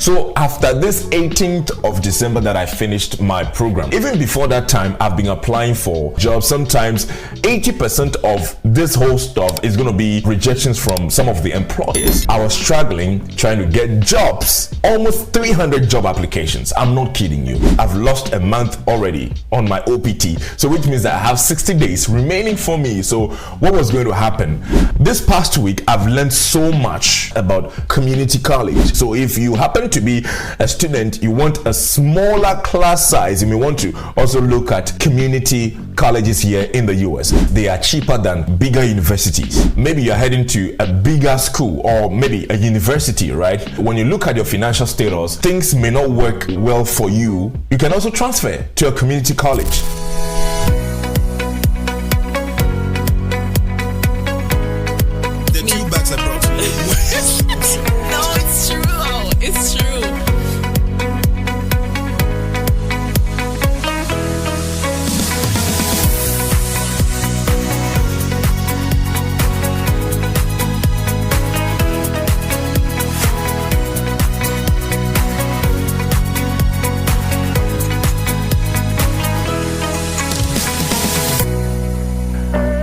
So after this 18th of December that I finished my program, even before that time, I've been applying for jobs. Sometimes 80% of this whole stuff is going to be rejections from some of the employers. I was struggling trying to get jobs, almost 300 job applications. I'm not kidding you. I've lost a month already on my OPT, so which means that I have 60 days remaining for me. So what was going to happen? This past week, I've learned so much about community college. So if you happen to be a student, you want a smaller class size, you may want to also look at community colleges here in the US. They are cheaper than bigger universities. Maybe you're heading to a bigger school or maybe a university, right? When you look at your financial status, things may not work well for you. You can also transfer to a community college. The two bags approximately. No, it's true. It's true.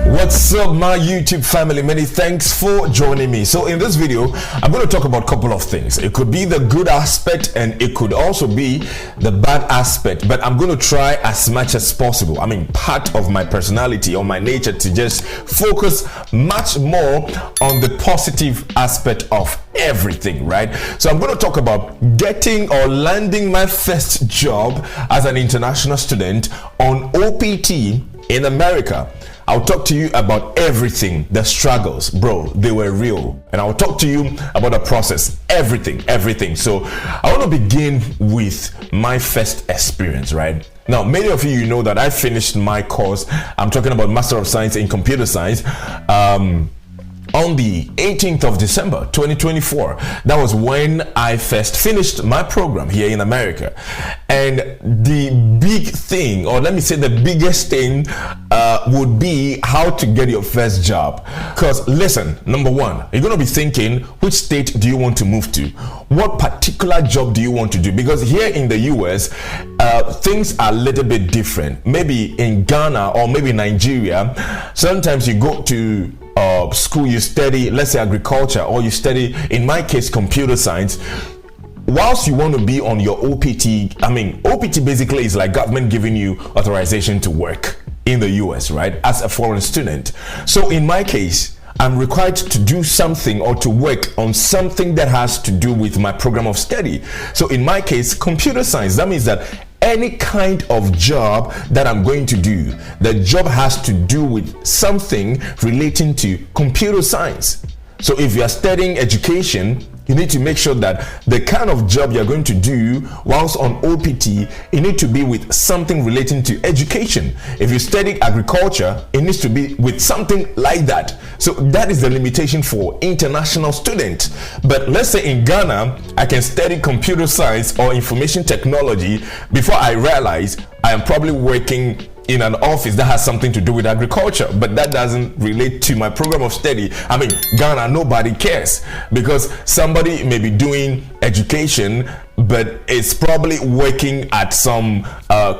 What's up, my YouTube family? Many thanks for joining me. So in this video, I'm going to talk about a couple of things. It could be the good aspect and it could also be the bad aspect, but I'm going to try as much as possible. I mean, part of my personality or my nature to just focus much more on the positive aspect of everything, right? So I'm going to talk about getting or landing my first job as an international student on OPT in America. I'll talk to you about everything, the struggles, bro, they were real. And I'll talk to you about the process, everything. So I want to begin with my first experience, right? Now, many of you know that I finished my course. I'm talking about Master of Science in Computer Science. On the 18th of December 2024, that was when I first finished my program here in America. And the big thing, or let me say the biggest thing, would be how to get your first job. Because listen, number one, you're going to be thinking, which state do you want to move to? What particular job do you want to do? Because here in the US, things are a little bit different. Maybe in Ghana or maybe Nigeria, sometimes you go to school, you study, let's say agriculture, or you study, in my case, computer science. Whilst you want to be on your OPT, I mean, OPT basically is like government giving you authorization to work in the US, right, as a foreign student. So in my case, I'm required to do something or to work on something that has to do with my program of study. So in my case, computer science, that means that any kind of job that I'm going to do, the job has to do with something relating to computer science. So if you are studying education, you need to make sure that the kind of job you're going to do whilst on OPT, it needs to be with something relating to education. If you study agriculture, it needs to be with something like that. So that is the limitation for international students. But let's say in Ghana, I can study computer science or information technology before I realize I am probably working in an office that has something to do with agriculture, but that doesn't relate to my program of study. I mean, Ghana, nobody cares because somebody may be doing education, but it's probably working at some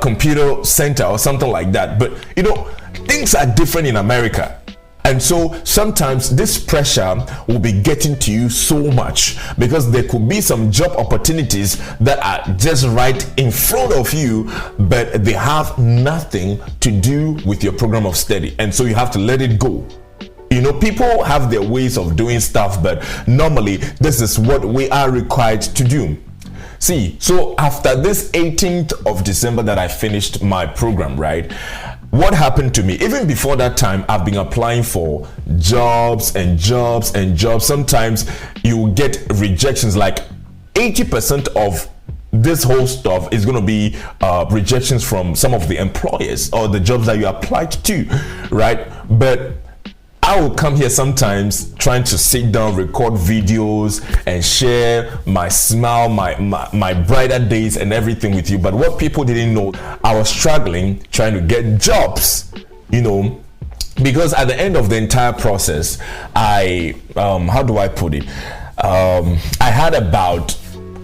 computer center or something like that. But you know, things are different in America. And so sometimes this pressure will be getting to you so much because there could be some job opportunities that are just right in front of you, but they have nothing to do with your program of study. And so you have to let it go. You know, people have their ways of doing stuff, but normally this is what we are required to do. See, so after this 18th of December that I finished my program, right? What happened to me, even before that time, I've been applying for jobs and jobs and jobs. Sometimes you get rejections, like 80% of this whole stuff is going to be rejections from some of the employers or the jobs that you applied to, right? But I will come here sometimes trying to sit down, record videos and share my smile, my brighter days and everything with you. But what people didn't know, I was struggling trying to get jobs, you know, because at the end of the entire process, how do I put it? I had about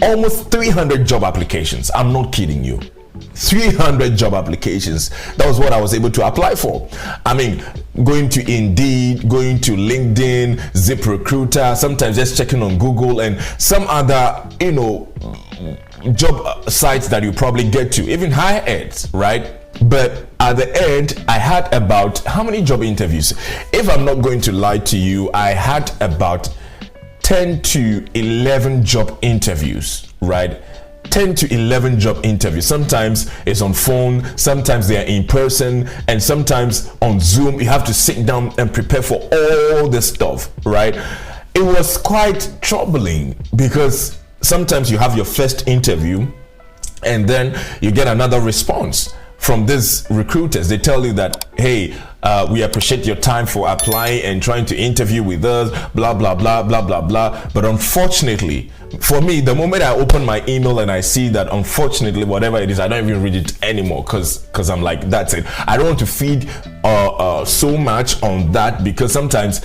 almost 300 job applications. I'm not kidding you. 300 job applications. That was what I was able to apply for. I mean, going to Indeed, going to LinkedIn, ZipRecruiter, sometimes just checking on Google and some other, job sites that you probably get to, even higher eds, right? But at the end, I had about how many job interviews? If I'm not going to lie to you, I had about 10 to 11 job interviews, right? 10 to 11 job interviews. Sometimes it's on phone, sometimes they are in person, and sometimes on Zoom. You have to sit down and prepare for all this stuff, right? It was quite troubling because sometimes you have your first interview and then you get another response from these recruiters. They tell you that, hey, we appreciate your time for applying and trying to interview with us, blah, blah, blah, blah, blah, blah. But unfortunately, for me, the moment I open my email and I see that, unfortunately, whatever it is, I don't even read it anymore because I'm like, that's it. I don't want to feed so much on that because sometimes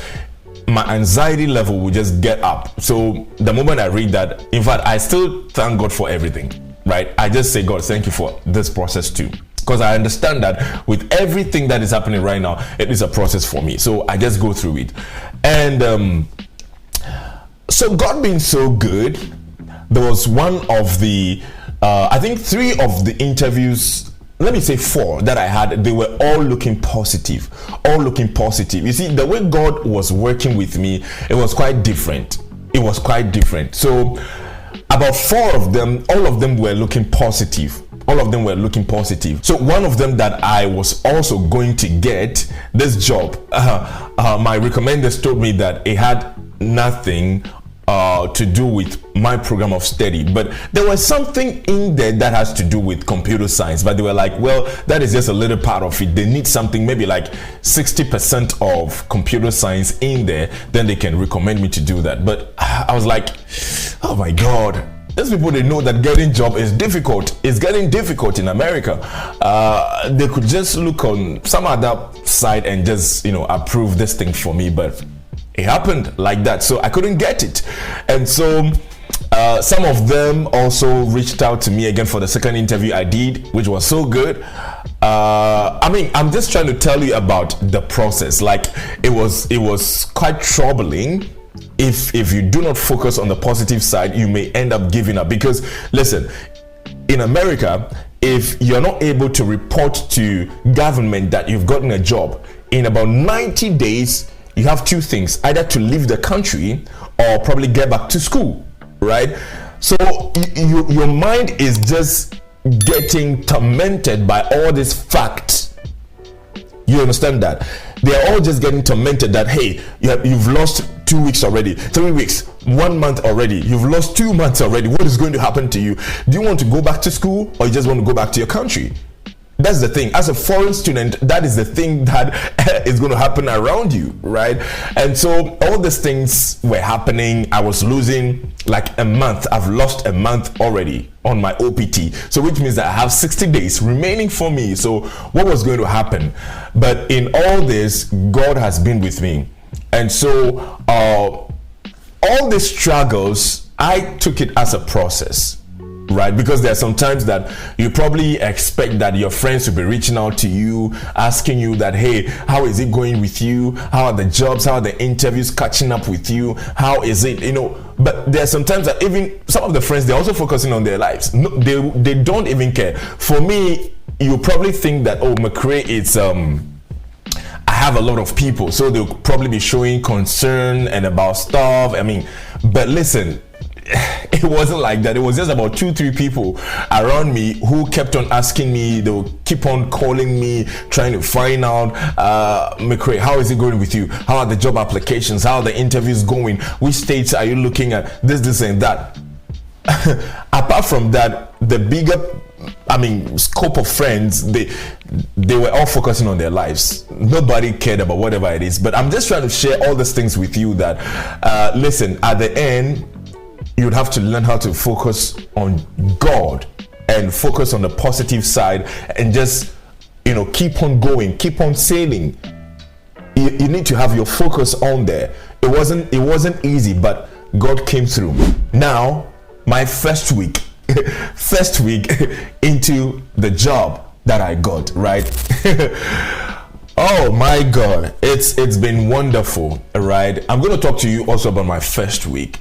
my anxiety level will just get up. So the moment I read that, in fact, I still thank God for everything, right? I just say, God, thank you for this process too. Because I understand that with everything that is happening right now, it is a process for me. So I just go through it. And so God being so good, there was one of the, I think 3 of the interviews, let me say 4 that I had, they were all looking positive. All looking positive. You see, the way God was working with me, it was quite different. It was quite different. So about 4 of them, all of them were looking positive. All of them were looking positive. So one of them that I was also going to get this job, my recommenders told me that it had nothing to do with my program of study, but there was something in there that has to do with computer science. But they were like, well, that is just a little part of it. They need something, maybe like 60% of computer science in there, then they can recommend me to do that. But I was like, oh my God. These people, they know that getting job is difficult. It's getting difficult in America. They could just look on some other side and just, approve this thing for me, but it happened like that. So I couldn't get it. And so some of them also reached out to me again for the second interview I did, which was so good. I'm just trying to tell you about the process. Like it was quite troubling. If you do not focus on the positive side, you may end up giving up. Because listen, in America, if you're not able to report to government that you've gotten a job in about 90 days, you have 2 things: either to leave the country or probably get back to school, right? So your mind is just getting tormented by all these facts. You understand that? They are all just getting tormented that, hey, you've lost 2 weeks already, 3 weeks, 1 month already, you've lost 2 months already. What is going to happen to you? Do you want to go back to school or you just want to go back to your country? That's the thing. As a foreign student, that is the thing that is going to happen around you, right? And so all these things were happening. I was losing like a month. I've lost a month already on my OPT. So which means that I have 60 days remaining for me. So what was going to happen? But in all this, God has been with me. And so all these struggles, I took it as a process. Right? Because there are some times that you probably expect that your friends will be reaching out to you, asking you that, hey, how is it going with you? How are the jobs? How are the interviews catching up with you? How is it? But there are some times that even some of the friends, they're also focusing on their lives. No, they don't even care. For me, you probably think that, oh, McRay, it's I have a lot of people, so they'll probably be showing concern and about stuff. But listen, it wasn't like that. It was just about 2-3 people around me who kept on asking me. They will keep on calling me, trying to find out, McRay, how is it going with you? How are the job applications? How are the interviews going? Which states are you looking at? This and that. Apart from that, the bigger scope of friends, they were all focusing on their lives. Nobody cared about whatever it is. But I'm just trying to share all these things with you that listen, at the end, you'd have to learn how to focus on God and focus on the positive side and just keep on going, keep on sailing. You need to have your focus on there. It wasn't easy, but God came through. Now my first week first week into the job that I got, right? Oh my God, it's been wonderful, right? I'm going to talk to you also about my first week.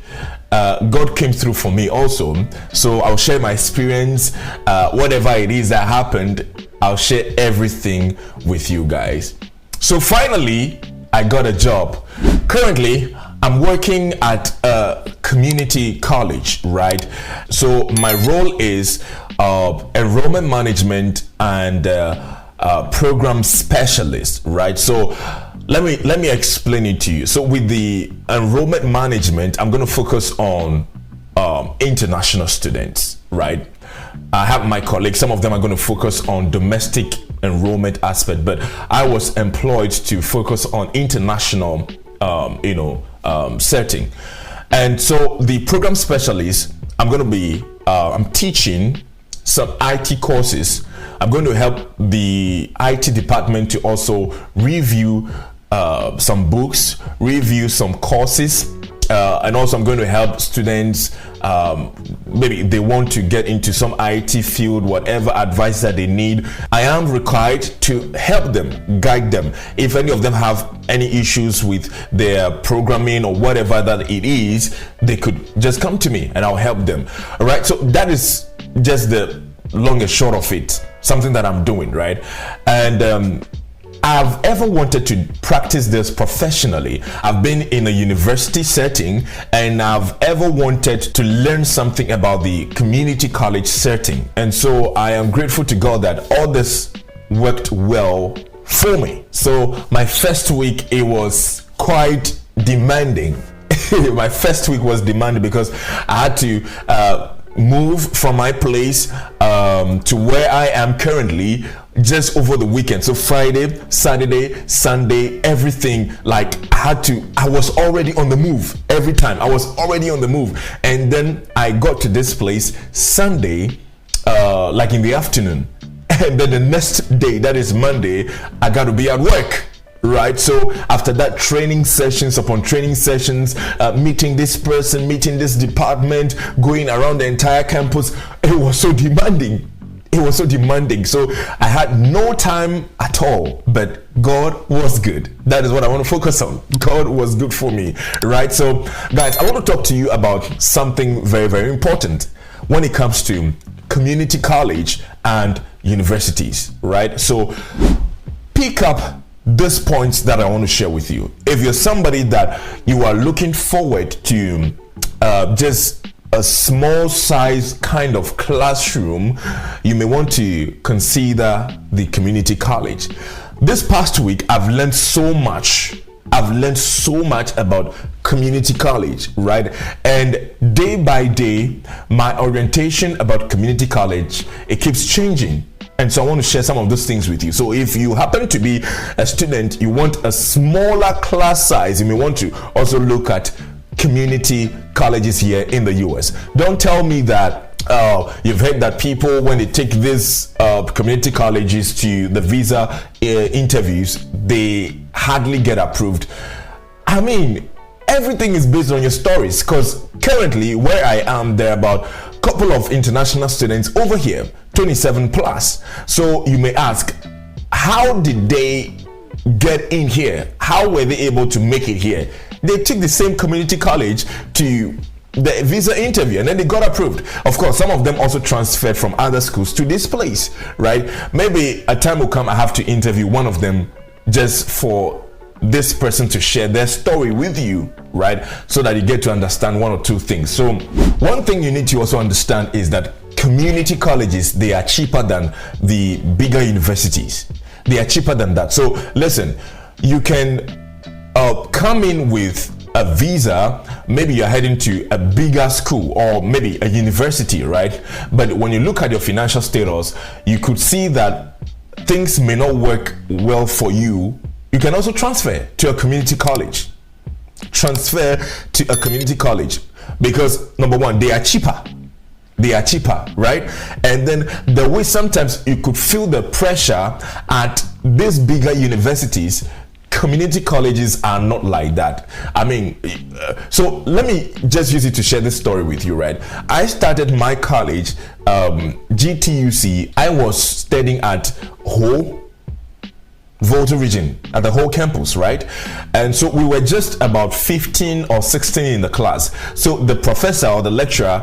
God came through for me also, so I'll share my experience. Whatever it is that happened, I'll share everything with you guys. So finally, I got a job. Currently, I'm working at a community college, right? So my role is enrollment management and program specialist, right? So let me explain it to you. So with the enrollment management, I'm going to focus on international students, right? I have my colleagues, some of them are going to focus on domestic enrollment aspect, but I was employed to focus on international setting. And so the program specialist, I'm going to be I'm teaching some IT courses. I'm going to help the IT department to also review some books, review some courses, and also I'm going to help students, maybe they want to get into some IT field, whatever advice that they need. I am required to help them, guide them. If any of them have any issues with their programming or whatever that it is, they could just come to me and I'll help them. All right, so that is just the long and short of it, something that I'm doing, right? And I've ever wanted to practice this professionally. I've been in a university setting and I've ever wanted to learn something about the community college setting. And so I am grateful to God that all this worked well for me. So my first week, it was quite demanding. My first week was demanding because I had to move from my place to where I am currently just over the weekend. So Friday, Saturday, Sunday, everything, like I was already on the move every time. I was already on the move. And then I got to this place Sunday, like in the afternoon. And then the next day, that is Monday, I got to be at work. Right, so after that, training sessions upon training sessions, meeting this person, meeting this department, going around the entire campus, it was so demanding. It was so demanding. So I had no time at all, but God was good. That is what I want to focus on. God was good for me, right? So guys, I want to talk to you about something very, very important when it comes to community college and universities, right? So pick up these points that I want to share with you. If you're somebody that you are looking forward to just a small size kind of classroom, you may want to consider the community college. This past week, I've learned so much about community college, right? And day by day, my orientation about community college, it keeps changing. And so I want to share some of those things with you. So if you happen to be a student, you want a smaller class size, you may want to also look at community colleges here in the US. Don't tell me that you've heard that people, when they take these community colleges to the visa interviews, they hardly get approved. I mean, everything is based on your stories, because currently where I am, there are about a couple of international students over here, 27 plus. So you may ask, how did they get in here? How were they able to make it here? They took the same community college to the visa interview and then they got approved. Of course, some of them also transferred from other schools to this place, right? Maybe a time will come I have to interview one of them just for this person to share their story with you, right? So that you get to understand one or two things. So one thing you need to also understand is that community colleges, they are cheaper than the bigger universities. They are cheaper than that. So listen, you can come in with a visa, maybe you're heading to a bigger school or maybe a university, right? But when you look at your financial status, you could see that things may not work well for you. You can also transfer to a community college. Transfer to a community college because number one, they are cheaper. They are cheaper, right? And then the way sometimes you could feel the pressure at these bigger universities community colleges are not like that. I mean, so let me just use it to share this story with you, right? I started my college, GTUC. I was studying at Volta region, at the whole campus, right? And so we were just about 15 or 16 in the class. So the professor or the lecturer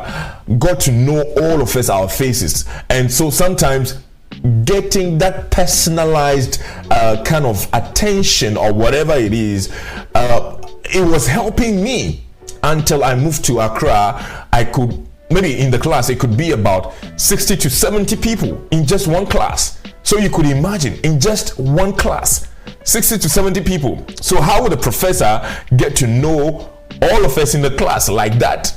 got to know all of us, our faces. And so sometimes getting that personalized kind of attention or whatever it is, it was helping me until I moved to Accra. I could, maybe in the class, it could be about 60 to 70 people in just one class. So you could imagine, in just one class, 60 to 70 people. So how would the professor get to know all of us in the class like that?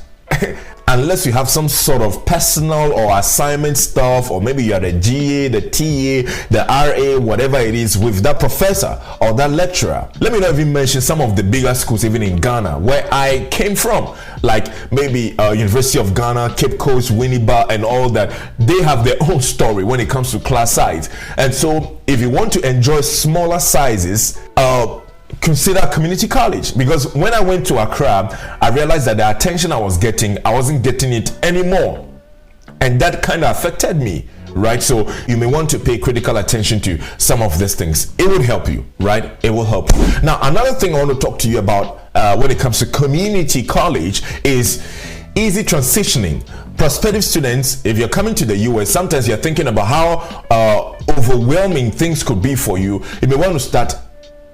Unless you have some sort of personal or assignment stuff, or maybe you are the GA, the TA, the RA, whatever it is, with that professor or that lecturer. Let me not even mention some of the bigger schools even in Ghana where I came from, like maybe University of Ghana, Cape Coast, Winneba, and all that. They have their own story when it comes to class size. And so if you want to enjoy smaller sizes, consider community college, because when I went to Accra, I realized that the attention I wasn't getting it anymore, and that kind of affected me, right? So you may want to pay critical attention to some of these things. It would help you, right? It will help you. Now, another thing I want to talk to you about when it comes to community college is easy transitioning. Prospective students, if you're coming to the US, sometimes you're thinking about how overwhelming things could be for you. You may want to start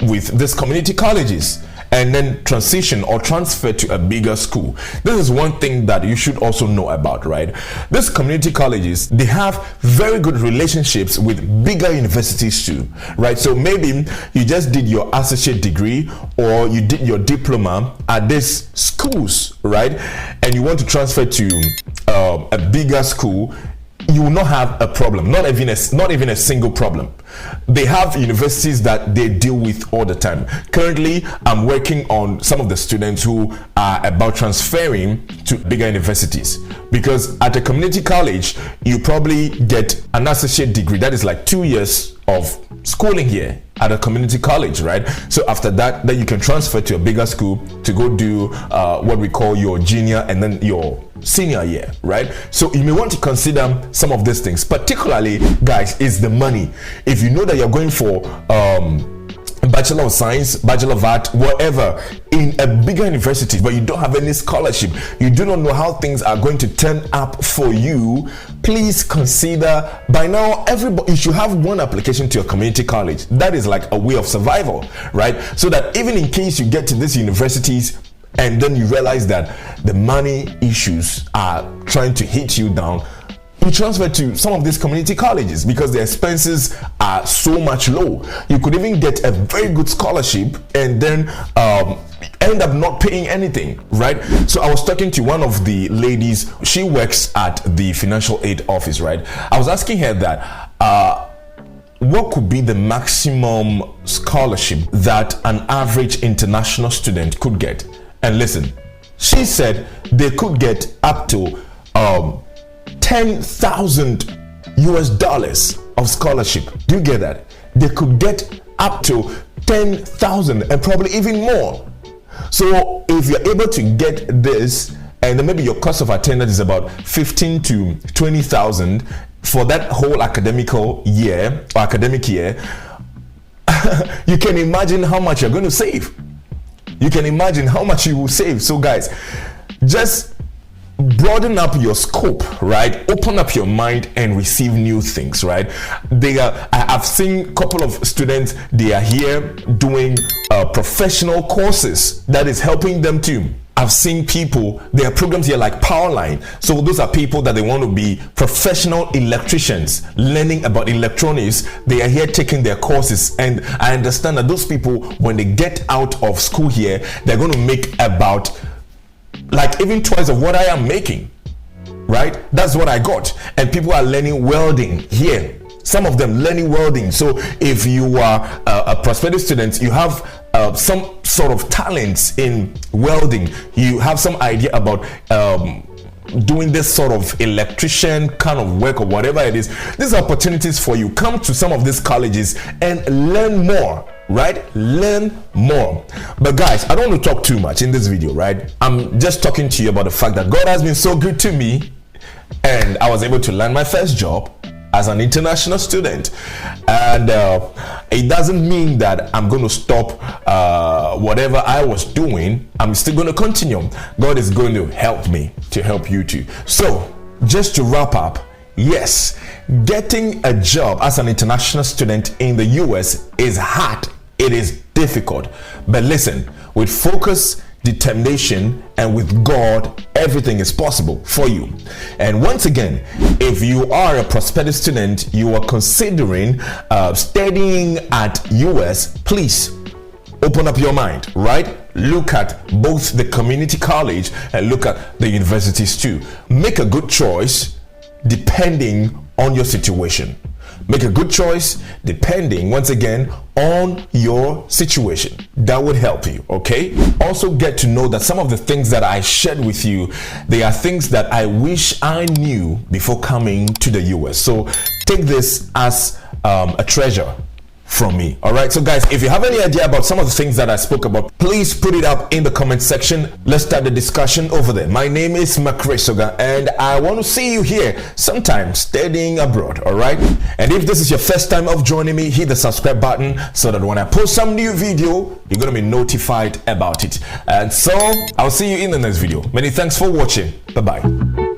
with these community colleges and then transition or transfer to a bigger school. This is one thing that you should also know about, right? These community colleges, they have very good relationships with bigger universities too, right? So maybe you just did your associate degree or you did your diploma at these schools, right? And you want to transfer to a bigger school. You will not have a problem, not even a single problem. They have universities that they deal with all the time. Currently, I'm working on some of the students who are about transferring to bigger universities, because at a community college, you probably get an associate degree. That is like 2 years of schooling here at a community college, right? So after that, then you can transfer to a bigger school to go do what we call your junior and then your senior year, right? So you may want to consider some of these things. Particularly, guys, is the money. If you know that you're going for Bachelor of Science, Bachelor of Art, whatever, in a bigger university, but you don't have any scholarship, you do not know how things are going to turn up for you, please consider, by now, everybody, you should have one application to a community college. That is like a way of survival, right? So that even in case you get to these universities and then you realize that the money issues are trying to hit you down, you transfer to some of these community colleges because the expenses are so much low. You could even get a very good scholarship and then end up not paying anything, right? So I was talking to one of the ladies. She works at the financial aid office, right? I was asking her that what could be the maximum scholarship that an average international student could get. And listen, she said they could get up to 10,000 US dollars of scholarship. Do you get that? They could get up to 10,000 and probably even more. So if you're able to get this, and then maybe your cost of attendance is about 15 to 20,000 for that whole academic year, you can imagine how much you're going to save. You can imagine how much you will save. So guys, just broaden up your scope, right? Open up your mind and receive new things, right? I've seen a couple of students, they are here doing professional courses that is helping them too. I've seen people, there are programs here like Powerline. So those are people that they want to be professional electricians, learning about electronics. They are here taking their courses. And I understand that those people, when they get out of school here, they're going to make about like even twice of what I am making, right? That's what I got. And people are learning welding here. Some of them learning welding. So if you are a prospective student, you have some sort of talents in welding, you have some idea about doing this sort of electrician kind of work or whatever it is, these are opportunities for you. Come to some of these colleges and learn more. right? Learn more. But guys, I don't want to talk too much in this video, right? I'm just talking to you about the fact that God has been so good to me, and I was able to land my first job as an international student. And it doesn't mean that I'm going to stop whatever I was doing. I'm still going to continue. God is going to help me to help you too. So just to wrap up, yes, getting a job as an international student in the US is hard. It is difficult. But listen, with focus, determination, and with God, everything is possible for you. And once again, if you are a prospective student, you are considering studying at US, please open up your mind, right? Look at both the community college and look at the universities too. Make a good choice depending on your situation. Make a good choice depending, once again, on your situation. That would help you, okay? Also get to know that some of the things that I shared with you, they are things that I wish I knew before coming to the US. So take this as a treasure from me. All right, so guys, if you have any idea about some of the things that I spoke about, please put it up in the comment section. Let's start the discussion over there. My name is McRay Sogah, and I want to see you here sometime studying abroad. All right, and if this is your first time of joining me, hit the subscribe button so that when I post some new video, you're gonna be notified about it. And so I'll see you in the next video. Many thanks for watching. Bye bye.